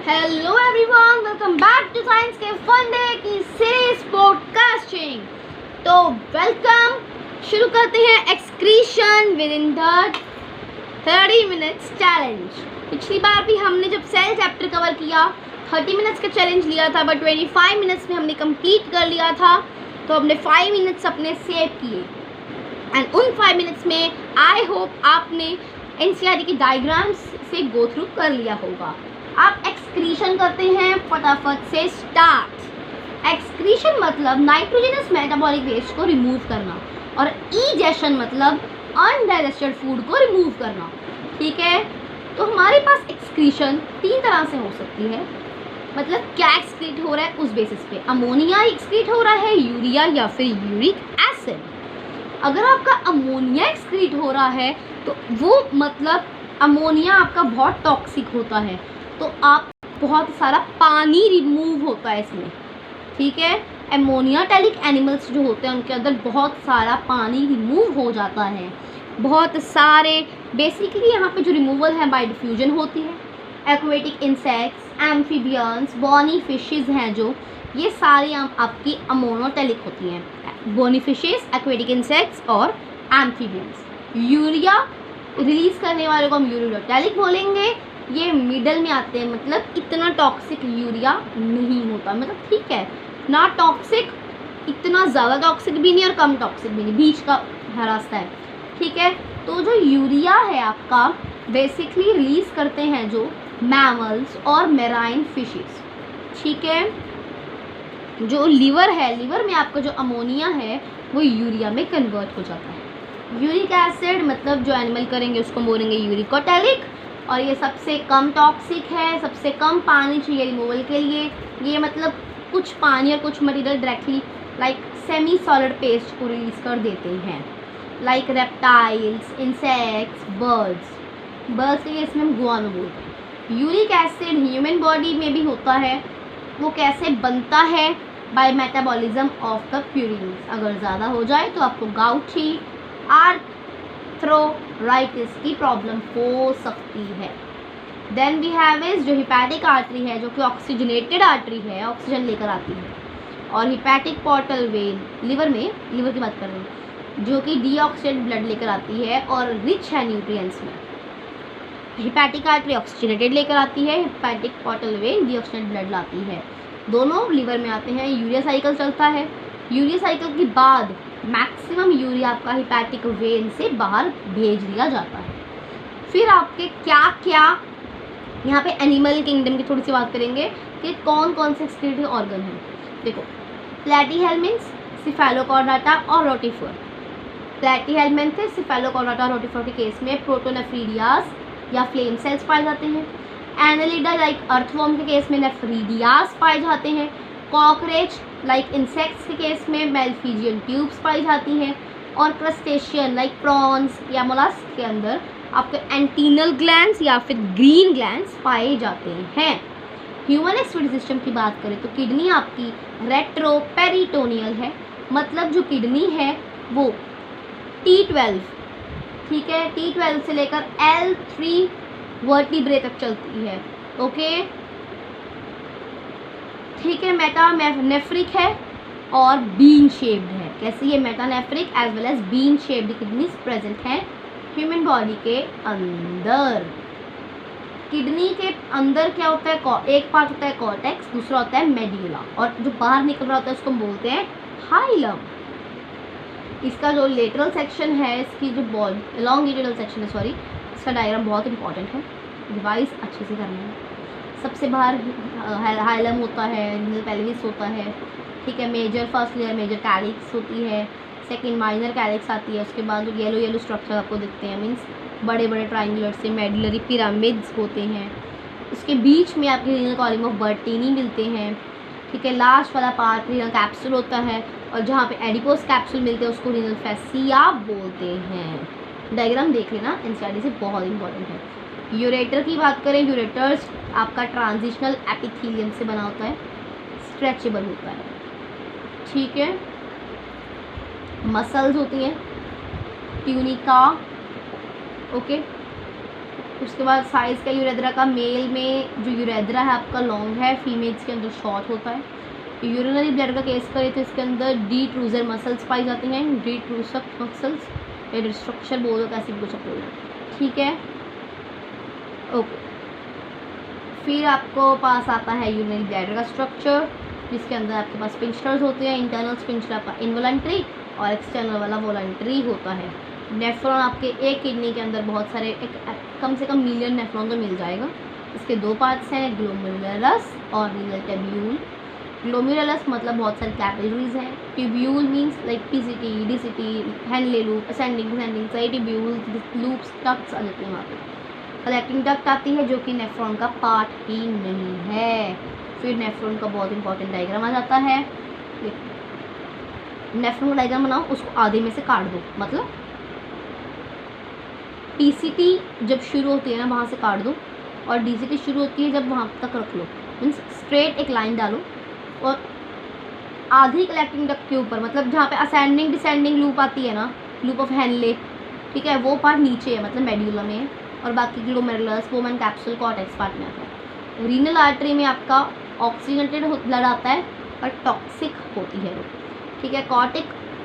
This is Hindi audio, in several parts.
Hello everyone, welcome back to science के फन डे की सीरीज पॉडकास्टिंग। तो वेलकम, शुरू करते हैं excretion within the 30 minutes challenge. पिछली बार भी हमने जब सेल चैप्टर कवर किया 30 मिनट्स का चैलेंज लिया था, बट 25 मिनट्स में हमने कंप्लीट कर लिया था। तो हमने 5 मिनट्स अपने सेव किए एंड उन 5 मिनट्स में आई होप आपने एनसीईआरटी की डायग्राम्स से गो थ्रू कर लिया होगा। आप एक्सक्रीशन करते हैं, फटाफट से स्टार्ट। एक्सक्रीशन मतलब नाइट्रोजनस मेटाबॉलिक वेस्ट को रिमूव करना और इजेशन मतलब अनडाइजेस्टेड फूड को रिमूव करना। ठीक है, तो हमारे पास एक्सक्रीशन 3 तरह से हो सकती है। मतलब क्या एक्सक्रीट हो रहा है उस बेसिस पे, अमोनिया एक्सक्रीट हो रहा है, यूरिया या फिर यूरिक एसिड। अगर आपका अमोनिया एक्सक्रीट हो रहा है तो वो मतलब अमोनिया आपका बहुत टॉक्सिक होता है, तो आप बहुत सारा पानी रिमूव होता है इसमें। ठीक है, एमोनिया टैलिक एनिमल्स जो होते हैं उनके अंदर बहुत सारा पानी रिमूव हो जाता है। बहुत सारे बेसिकली यहाँ पे जो रिमूवल है बाय डिफ्यूजन होती है। Aquatic insects, amphibians, bony fishes हैं जो, ये सारी आपकी अमोनोटैलिक होती हैं। बॉनी फिशेज, एक्वेटिक इंसेक्ट्स और एम्फीबियंस। यूरिया रिलीज़ करने वाले को हम यूरियोटैलिक बोलेंगे। ये मिडल में आते हैं, मतलब इतना टॉक्सिक यूरिया नहीं होता, मतलब ठीक है ना टॉक्सिक, इतना ज़्यादा टॉक्सिक भी नहीं और कम टॉक्सिक भी नहीं, बीच का रास्ता है। ठीक है, तो जो यूरिया है आपका बेसिकली रिलीज़ करते हैं जो मैमल्स और मेराइन फिशेस। ठीक है, जो लीवर है, लीवर में आपका जो अमोनिया है वो यूरिया में कन्वर्ट हो जाता है। यूरिक एसिड मतलब जो एनिमल करेंगे उसको बोलेंगे यूरिकोटैलिक, और ये सबसे कम टॉक्सिक है, सबसे कम पानी चाहिए रिमूवल के लिए। ये मतलब कुछ पानी और कुछ material directly like semi solid paste को रिलीज़ कर देते हैं, लाइक रेप्टाइल्स, इंसेक्ट्स, बर्ड्स के केस में हम गुआनो बोलते हैं। यूरिक एसिड ह्यूमन बॉडी में भी होता है। वो कैसे बनता है? By metabolism of the purines. अगर ज़्यादा हो जाए तो आपको गाउटी, आर्थराइटिस की प्रॉब्लम हो सकती है। देन वी हैव इज जो हिपैटिक आर्टरी है, जो कि ऑक्सीजनेटेड आर्टरी है, ऑक्सीजन लेकर आती है। और हिपैटिक पोर्टल वेन लिवर में, लिवर की बात कर रहे हैं, जो कि डीऑक्सीडेटेड ब्लड लेकर आती है और रिच है न्यूट्रिएंट्स में। हिपैटिक आर्टरी ऑक्सीजनेटेड लेकर आती है, hepatic portal vein deoxygenated blood लाती है। दोनों लीवर में आते हैं। यूरिया साइकिल चलता है। यूरिया साइकिल के बाद मैक्सिमम यूरिया आपका हिपैटिक वेन से बाहर भेज दिया जाता है। फिर आपके क्या क्या यहाँ पे एनिमल किंगडम की थोड़ी सी बात करेंगे कि कौन कौन से एक्सक्रीटरी ऑर्गन हैं। देखो, प्लैटीहेल्मिन्थ्स, सिफेलोकॉर्डाटा और रोटिफर। प्लैटीहेल्मिन्थ्स, सिफेलोकॉर्डाटा और रोटिफर के केस में प्रोटोनेफ्रीडियास या फ्लेम सेल्स पाए जाते हैं। एनालिडा लाइक अर्थवर्म के केस में नेफ्रीडियास पाए जाते हैं। कॉकरेच लाइक इंसेक्ट्स के केस में मेलफिजियन ट्यूब्स पाई जाती हैं। और क्रस्टेशियन लाइक प्रॉन्स या मोलस्क के अंदर आपके एंटीनल ग्लैंड्स या फिर ग्रीन ग्लैंड्स पाए जाते हैं। ह्यूमन एक्सक्रीटरी सिस्टम की बात करें तो किडनी आपकी रेट्रोपेरिटोनियल है, मतलब जो किडनी है वो T12, ठीक है, T12 से लेकर L3 वर्टिब्रे तक चलती है। ओके, ठीक है, मेटानेफ्रिक है और बीन शेप्ड है। कैसी है? Metanephric as well as bean shaped kidneys present हैं ह्यूमन बॉडी के अंदर। किडनी के अंदर क्या होता है? एक पार्ट होता है कॉर्टेक्स, दूसरा होता है मेड्यूला, और जो बाहर निकल रहा होता है उसको बोलते हैं हाइलम। इसका जो लेटरल सेक्शन है, इसकी जो बॉडी एलोंगेटेड सेक्शन है, सॉरी, इसका डायग्राम बहुत इंपॉर्टेंट है, रिवाइज अच्छे से करना है। सबसे बाहर हाइलम होता है, रीनल पेल्विस होता है। ठीक है, major first layer major calyx होती है, सेकंड माइनर कैलिक्स आती है। उसके बाद जो येलो स्ट्रक्चर आपको दिखते हैं, मीन्स बड़े बड़े ट्राइंगुलर से मेडुलरी पिरामिड्स होते हैं। उसके बीच में आपके रीनल कॉलम ऑफ बर्टीनी मिलते हैं। ठीक है, लास्ट वाला पार्ट रीनल कैप्सूल होता है, और जहाँ पे एडिपोस कैप्सूल मिलते हैं उसको रीनल फैसिया बोलते हैं। डायग्राम देख लेना, एनसीईआरटी से बहुत इंपॉर्टेंट है। यूरेटर की बात करें, यूरेटर्स आपका ट्रांजिशनल एपिथेलियम से बना होता है, स्ट्रेचेबल होता है। ठीक है, मसल्स होती हैं ट्यूनिका, ओके, उसके बाद साइज़ का यूरेथ्रा का, मेल में जो यूरेथ्रा है आपका लॉन्ग है, फीमेल्स के अंदर शॉर्ट होता है। यूरिनरी ब्लैडर का केस करें तो इसके अंदर डिट्रूजर मसल्स पाई जाती हैं, डिट्रूसर मसल्स या डिस्ट्रक्चर बोलो, कैसे भी कुछ बोलो, ठीक है, ओके। फिर आपको पास आता है यूरिनरी ब्लैडर का स्ट्रक्चर, जिसके अंदर आपके पास स्पिंक्टर्स होते हैं। इंटरनल स्पिंक्टर आपका इनवॉलंटरी और एक्सटर्नल वाला वॉलंटरी होता है। नेफ्रॉन आपके एक किडनी के अंदर बहुत सारे, कम से कम मिलियन नेफ्रॉन तो मिल जाएगा। इसके दो पार्ट्स हैं, ग्लोमेरुलस और रीनल ट्यूब्यूल। ग्लोमेरुलस मतलब बहुत सारी कैपिलरीज हैं, tubule means like PCT, DCT, Henle loop, ascending descending, सही ट्यूब्यूल लूप्स, डक्ट्स आ जाती हैं वहाँ पे। कलेक्टिंग डक्ट आती है जो कि नेफ्रॉन का पार्ट ही नहीं है। फिर नेफ्रॉन का बहुत इंपॉर्टेंट डायग्राम आ जाता है। नेफ्रॉन का डायग्राम बनाओ, उसको आधे में से काट दो, मतलब पीसीटी जब शुरू होती है ना वहाँ से काट दो, और डीसीटी शुरू होती है जब वहाँ तक रख लो, मीन्स स्ट्रेट एक लाइन डालो और आधी कलेक्टिंग डक्ट के ऊपर, मतलब जहाँ पे असेंडिंग डिसेंडिंग लूप आती है ना, लूप ऑफ हेनले, ठीक है, वो पार्ट नीचे है, मतलब मेड्यूला में है, और बाकी glomerulus, Bowman capsule, cortex part में आता है। रीनल आर्टरी में आपका ऑक्सीजनेटेड ब्लड आता है और टॉक्सिक होती है वो, ठीक है।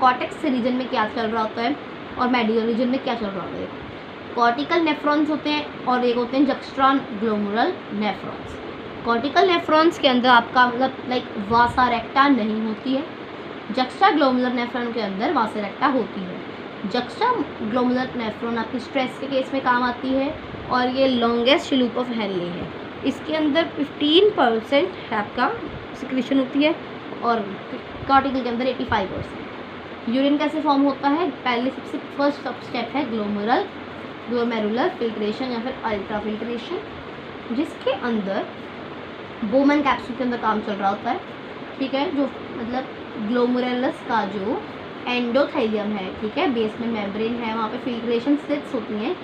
कॉर्टेक्स रीजन में क्या चल रहा होता है और मेड्यूलर रीजन में क्या चल रहा होता है। कॉर्टिकल नेफ्रॉन्स होते हैं और एक होते हैं juxta glomerular nephrons. Cortical nephrons के अंदर आपका मतलब लाइक वासा रेक्टा नहीं होती है, जक्स्ट्रा ग्लोमेरुलर नेफ्रॉन के अंदर वासा रेक्टा होती है। जक्स्ट्रा ग्लोमेरुलर नेफ्रॉन आपकी स्ट्रेस के केस में काम आती है और ये लॉन्गेस्ट लूप ऑफ हेनले है। इसके अंदर 15% आपका सिक्रीशन होती है और कॉर्टिकल के अंदर 85%। यूरिन कैसे फॉर्म होता है, पहले सबसे फर्स्ट स्टेप है ग्लोमेरुलर फिल्ट्रेशन या फिर अल्ट्रा फिल्ट्रेशन, जिसके अंदर बोमन कैप्सूल के अंदर काम चल रहा होता है, ठीक है। जो मतलब ग्लोमेरुलस का जो एंडोथेलियम है, ठीक है, बेस में मेम्ब्रेन है, वहाँ पे फिल्ट्रेशन स्लिट्स होती हैं,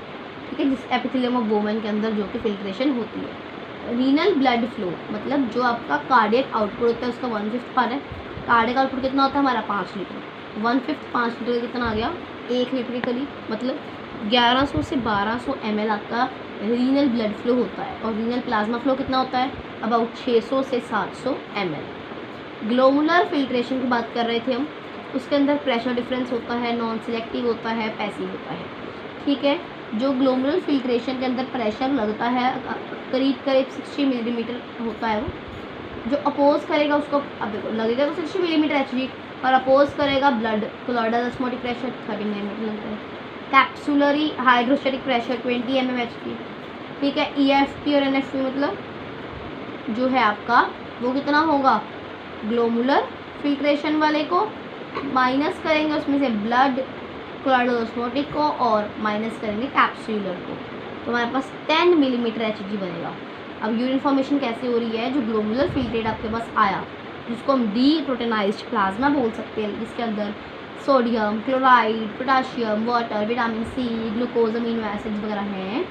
ठीक है, जिस एपिथेलियम ऑफ बोमन के अंदर जो कि फिल्ट्रेशन होती है। रीनल ब्लड फ्लो मतलब जो आपका कार्डियक आउटपुट होता है उसका 1/5 पार्ट है। कार्डियक आउटपुट कितना होता है हमारा 5 लीटर, 1/5 5 लीटर कितना आ गया 1 लीटर के करीब, मतलब 1100 से 1200 ml आपका रीनल ब्लड फ्लो होता है। और रीनल प्लाज्मा फ्लो कितना होता है अबाउट 600 से 700 ml। ग्लोमुलर फिल्ट्रेशन की बात कर रहे थे हम, उसके अंदर प्रेशर डिफरेंस होता है, नॉन सिलेक्टिव होता है, पैसिव होता है, ठीक है। जो ग्लोमुलर फिल्ट्रेशन के अंदर प्रेशर लगता है करीब 60 मिलीमीटर होता है, वो जो अपोज करेगा उसको अब देखो लगेगा तो 60 मिलीमीटर Hg, और अपोज करेगा blood colloidal osmotic pressure 30 millimetre लगता है। कैप्सुलरी हाइड्रोस्टैटिक प्रेशर 20 mmHg, ठीक है। EFP और NFP मतलब जो है आपका वो कितना होगा, ग्लोमुलर फिल्ट्रेशन वाले को माइनस करेंगे उसमें से ब्लड कोलॉइडल ऑस्मोटिक को और माइनस करेंगे कैप्सुलर को, तो हमारे पास 10 मिलीमीटर Hg बनेगा। अब यूरिन फॉर्मेशन कैसे हो रही है, जो ग्लोमुलर फिल्ट्रेट आपके पास आया जिसको हम डीप्रोटेनाइज्ड प्लाज्मा बोल सकते हैं, जिसके अंदर sodium, chloride, potassium, water, vitamin C, glucose, amino acids वगैरह हैं,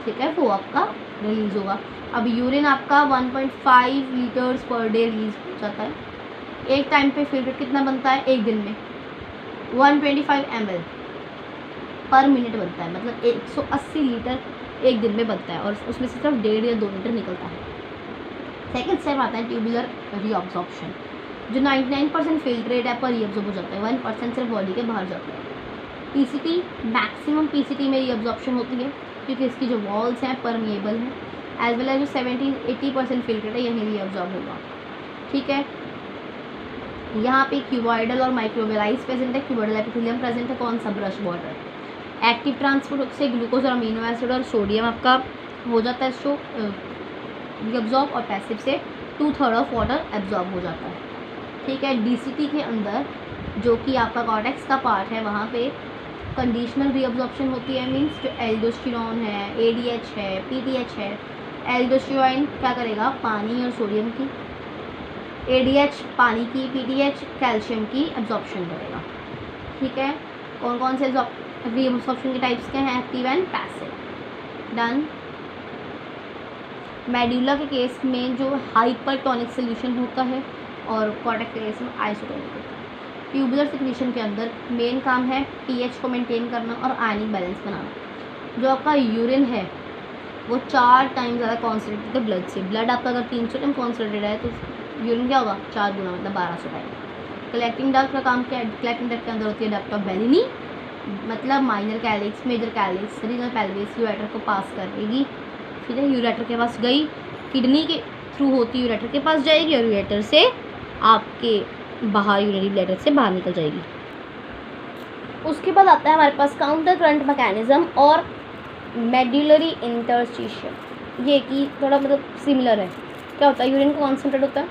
ठीक है, वो आपका रिलीज़ होगा। अब यूरिन आपका 1.5 लीटर्स पर डे रिलीज हो जाता है। एक टाइम पे फिल्ट्रेट कितना बनता है, एक दिन में 125 ml पर मिनट बनता है, मतलब 180 लीटर एक दिन में बनता है, और उसमें से सिर्फ 1.5 या 2 लीटर निकलता है। सेकेंड स्टेप आता है ट्यूबुलर रीअब्जॉर्प्शन, जो 99% फिल्ट्रेट है पर रीअब्जॉर्ब हो जाता है, 1% सिर्फ बॉडी के बाहर जाता है। पीसीटी मैक्सिमम पीसीटी में रीअब्जॉर्प्शन होती है क्योंकि इसकी जो वॉल्स हैं परमिएबल हैं, एज वेल एज जो 70-80% फिल्ट्रेट है यही रीअब्जॉर्ब होगा, ठीक है। यहाँ पे क्यूबॉइडल और माइक्रोवेलाइज प्रेजेंट है, क्यूबॉइडल एपिथेलियम प्रेजेंट है, कौन सा ब्रश बॉर्डर। एक्टिव ट्रांसपोर्ट से ग्लूकोज और अमीनो एसिड और सोडियम आपका हो जाता है इसको रीअब्जॉर्ब, और पैसिव से 2/3 ऑफ वाटर एब्जॉर्ब हो जाता है, ठीक है। डीसीटी के अंदर जो कि आपका कॉर्टेक्स का पार्ट है वहाँ पे कंडीशनल रीअब्जॉर्प्शन होती है, मीन्स जो एल्डोस्टेरोन है, ADH है, PTH है। एल्डोस्टेरोन क्या करेगा, पानी और सोडियम की, ADH पानी की, PTH कैल्शियम की एब्जॉर्प्शन करेगा, ठीक है। कौन कौन से रीअब्जॉर्प्शन के टाइप्स के हैं, active and passive, done. Medulla के केस में जो हाइपरटोनिक सोल्यूशन होता है और कॉर्टेक्स के केस में आइसोटोनिक होता है। ट्यूबुलर सिक्रीशन के अंदर मेन काम है pH को मेंटेन करना और आयनिक बैलेंस बनाना। जो आपका यूरिन है वो 4 टाइम ज़्यादा कॉन्सेंट्रेटेड है ब्लड से। ब्लड आपका अगर 300 टाइम कॉन्सेंट्रेटेड है तो यूरिन क्या होगा 4 गुना, मतलब 1200 टाइम। कलेक्टिंग डक्ट का काम क्या है? कलेक्टिंग डक्ट के अंदर होती है डक्ट ऑफ बेलिनी, मतलब minor calyx, major calyx, renal pelvis ureter को पास करेगी। ठीक है, यूरेटर के पास गई, किडनी के थ्रू होती यूरेटर के पास जाएगी और यूरेटर से आपके बाहर यूरिनरी ब्लैडर से बाहर निकल जाएगी। उसके बाद आता है हमारे पास काउंटर करंट मैकेनिज्म और मेडुलरी इंटरस्टिशियम। ये कि थोड़ा मतलब सिमिलर है। क्या होता है? यूरिन का कॉन्सेंट्रेट होता है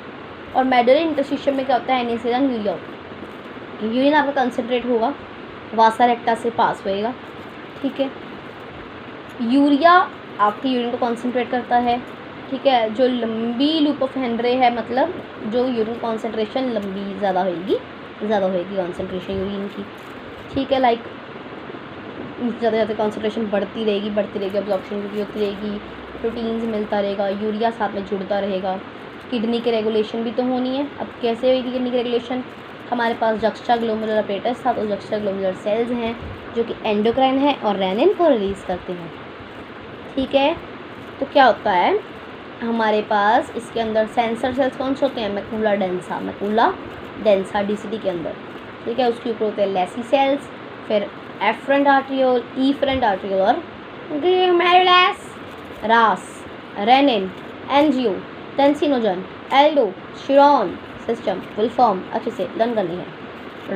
और मेडुलरी इंटरस्टिशियम में क्या होता है? एनेसेरम यूरिया होता है। यूरिन आपका कंसनट्रेट होगा, वासा रेक्टा से पास होएगा। ठीक है, यूरिया आपकी यूरिन को कॉन्सेंट्रेट करता है। ठीक है, जो लंबी लूप ऑफ हेनरी है, मतलब जो यूरिन कॉन्सेंट्रेशन लंबी ज़्यादा होएगी कॉन्सेंट्रेशन यूरिन की। ठीक है, लाइक ज़्यादा ज़्यादा कॉन्सेंट्रेशन बढ़ती रहेगी, अब्जॉर्प्शन भी होती रहेगी, प्रोटीन्स मिलता रहेगा, यूरिया साथ में जुड़ता रहेगा। किडनी के रेगुलेशन भी तो होनी है। अब कैसे होगी किडनी की रेगुलेशन? हमारे पास जक्स्टा ग्लोमेरुलर अपरेटस था, तो जक्स्टा ग्लोमेरुलर सेल्स हैं जो कि एंडोक्राइन है और रेनिन को रिलीज़ करते हैं। ठीक है, तो क्या होता है हमारे पास इसके अंदर सेंसर सेल्स कौन से होते हैं? मैकुला डेंसा डीसीटी के अंदर। ठीक है, उसके ऊपर होते हैं लेसी सेल्स, फिर एफरेंट आर्ट्रियोल, ईफरेंट आर्ट्रियोल और glomerulus, RAAS, renin, angiotensinogen, aldosterone system full form अच्छे से लर्न करनी है।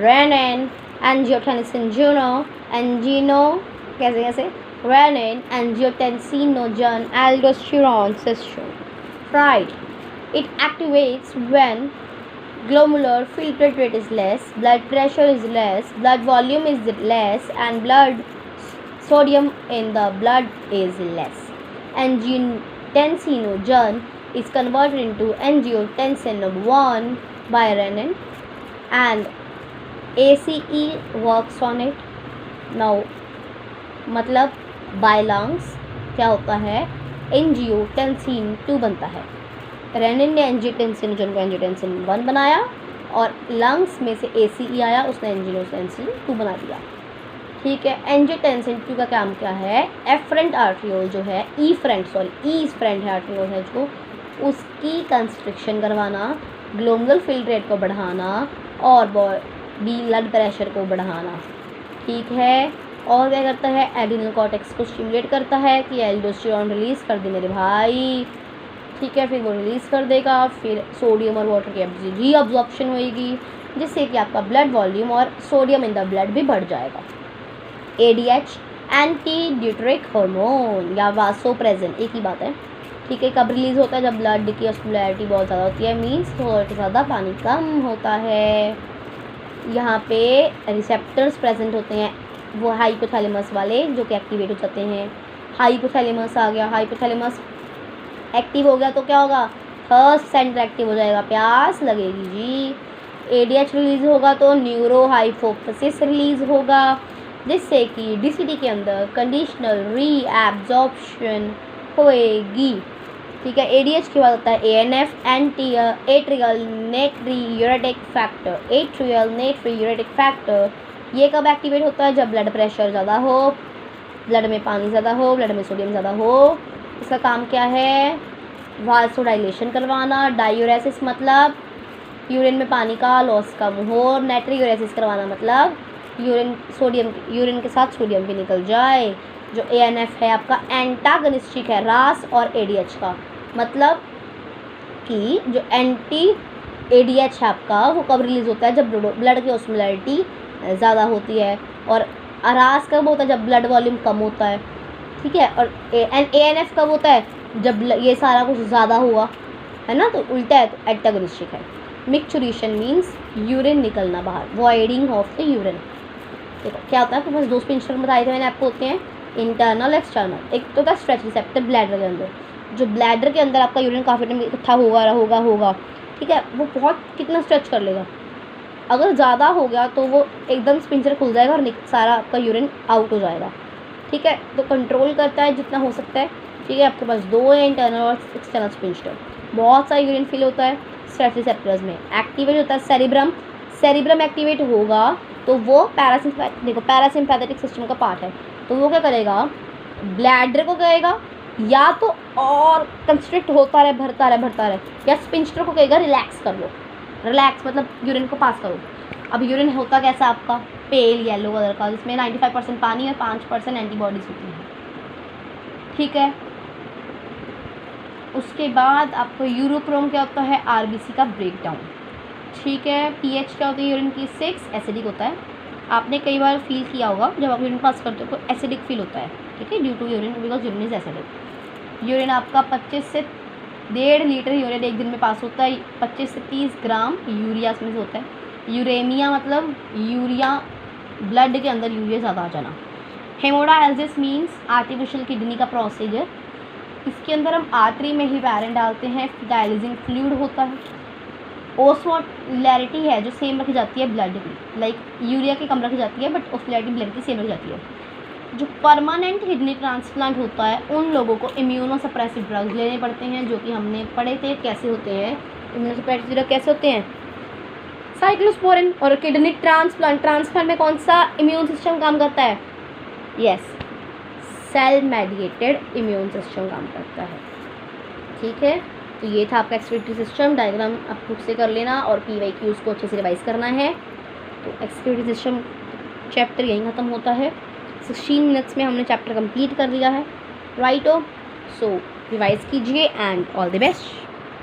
रेनिन, एंजियोटेंसिन जूनो, एंजिनो कैसे renin, angiotensinogen, aldosterone system. Right. It activates when glomerular filtrate rate is less, blood pressure is less, blood volume is less, and blood sodium in the blood is less. Angiotensinogen is converted into angiotensin 1 by renin, and ACE works on it. Now मतलब बाय लंग्स क्या होता है? एंजियोटेंसिन 2 बनता है। रेनिन ने एंजियोटेंसिनोजन को एंजियोटेंसिन 1 बनाया और लंग्स में से ACE आया, उसने एंजियोटेंसिन 2 बना दिया। ठीक है, एंजियोटेंसिन 2 का काम क्या है? एफरेंट आर्ट्रियोल जो है ईफरेंट आर्ट्रियोल है जो उसकी कंस्ट्रिक्शन करवाना, ग्लोमेरुलर फिल्ट्रेट को बढ़ाना और बॉडी ब्लड प्रेशर को बढ़ाना। ठीक है, और क्या करता है? एड्रिनल कॉर्टेक्स को स्टिमुलेट करता है कि एल्डोस्टेरोन रिलीज़ कर दे मेरे भाई। ठीक है, फिर वो रिलीज़ कर देगा, फिर सोडियम और वाटर की रीअब्जॉर्प्शन होएगी, जिससे कि आपका ब्लड वॉल्यूम और सोडियम इन द ब्लड भी बढ़ जाएगा। ADH एंटी ड्यूटरिक हार्मोन या वासोप्रेसिन एक ही बात है। ठीक है, कब रिलीज़ होता है? जब ब्लड की ऑस्मोलैरिटी बहुत ज़्यादा होती है, मीन्स थोड़ा ज़्यादा पानी कम होता है। यहाँ पे रिसेप्टर्स प्रेजेंट होते हैं, वो हाइपोथैलेमस वाले जो कि एक्टिवेट हो जाते हैं। हाइपोथैलेमस आ गया, हाइपोथैलेमस एक्टिव हो गया तो क्या होगा? थर्स्ट सेंटर एक्टिव हो जाएगा, प्यास लगेगी जी। ADH रिलीज़ होगा तो न्यूरो हाइपोफिसिस रिलीज़ होगा, जिससे कि DCT के अंदर कंडीशनल रीएब्जॉर्प्शन होएगी। ठीक है, ADH के बाद होता है ANF एट्रियल नेट्रियूरेटिक फैक्टर। ये कब एक्टिवेट होता है? जब ब्लड प्रेशर ज़्यादा हो, ब्लड में पानी ज़्यादा हो, ब्लड में सोडियम ज़्यादा हो। इसका काम क्या है? वासोडाइलेशन करवाना। डायूरेसिस मतलब यूरिन में पानी का लॉस कम हो। नाइट्रियूरेसिस करवाना मतलब यूरिन के साथ सोडियम भी निकल जाए। जो ANF है आपका एंटागनिस्टिक है रास और ADH का, मतलब कि जो एंटी ADH है आपका वो कब रिलीज़ होता है? जब ब्लड की ऑस्मोलैरिटी ज़्यादा होती है। और रास कब होता है? जब ब्लड वॉल्यूम कम होता है। ठीक है, और ANF कब होता है? जब ये सारा कुछ ज़्यादा हुआ है ना, तो उल्टा है, तो एंटागनिस्टिक है। मिक्चुरेशन मीन्स यूरिन निकलना बाहर, वॉइडिंग ऑफ द यूरिन। देखो क्या होता है, आपके पास 2 स्पिंचर बताए थे मैंने आपको, होते हैं इंटरनल एक्सटर्नल। एक तो होता है स्ट्रेच रिसेप्टर ब्लैडर के अंदर, जो ब्लैडर के अंदर आपका यूरिन काफ़ी टाइम इकट्ठा होगा। ठीक है, वो बहुत कितना स्ट्रेच कर लेगा। अगर ज़्यादा हो गया तो वो एकदम स्पिंचर खुल जाएगा और सारा आपका यूरिन आउट हो जाएगा। ठीक है, तो कंट्रोल करता है जितना हो सकता है। ठीक है, आपके पास 2 है इंटरनल और एक्सटर्नल स्पिंचर। बहुत सारा यूरिन फिल होता है स्ट्रेच रिसेप्टर्स में। एक्टिवेट होता है सेरिब्रम एक्टिवेट होगा तो वो पैरासिम्पैथेटिक सिस्टम का पार्ट है, तो वो क्या करेगा? ब्लैडर को कहेगा या तो और कंस्ट्रिक्ट होता रहे, भरता रहे, या स्पिंस्टर को कहेगा रिलैक्स कर लो। रिलैक्स मतलब यूरिन को पास करो। अब यूरिन होता कैसा आपका, पेल येलो कलर का, जिसमें 95% पानी और 5% एंटीबॉडीज होती हैं, ठीक है। उसके बाद आपको यूरोक्रोम क्या होता है, आरबीसी का ब्रेकडाउन, ठीक है। पीएच क्या होती है यूरिन की, 6, एसिडिक होता है। आपने कई बार फील किया होगा जब आप यूरिन पास करते हो तो एसिडिक फील होता है, ठीक है, due to urine, because urine is acidic. Urine आपका 25 से 1.5 लीटर यूरिन एक दिन में पास होता है। 25 से 30 ग्राम यूरिया इसमें से होता है। यूरेमिया मतलब यूरिया, ब्लड के अंदर यूरिया ज़्यादा आ जाना। हेमोडायलिसिस मीन्स आर्टिफिशियल किडनी का प्रोसीजर। इसके अंदर हम आर्टरी में ही पैरेंट डालते हैं, डायलिजिंग फ्लूइड होता है। ओस्मोलैरिटी है जो सेम रखी जाती है ब्लड की, लाइक यूरिया की कम रखी जाती है बट ओस्मोलैरिटी ब्लड की सेम रखी जाती है। जो परमानेंट किडनी ट्रांसप्लांट होता है उन लोगों को इम्यूनोसप्रेसिव ड्रग्स लेने पड़ते हैं, जो कि हमने पढ़े थे कैसे होते हैं। इम्यूनोसप्रेसिव ड्रग कैसे होते हैं, साइक्लोस्पोरिन। और किडनी ट्रांसप्लांट में कौन सा इम्यून सिस्टम काम करता है, yes, cell mediated immune system काम करता है, ठीक है। तो ये था आपका एक्सक्रीटरी सिस्टम डायग्राम, आप खुद से कर लेना और PYQs को अच्छे से रिवाइज करना है। तो एक्सक्रीटरी सिस्टम चैप्टर यहीं ख़त्म होता है। 16 मिनट्स में हमने चैप्टर कंप्लीट कर लिया है, राइट हो। सो रिवाइज कीजिए एंड ऑल द बेस्ट।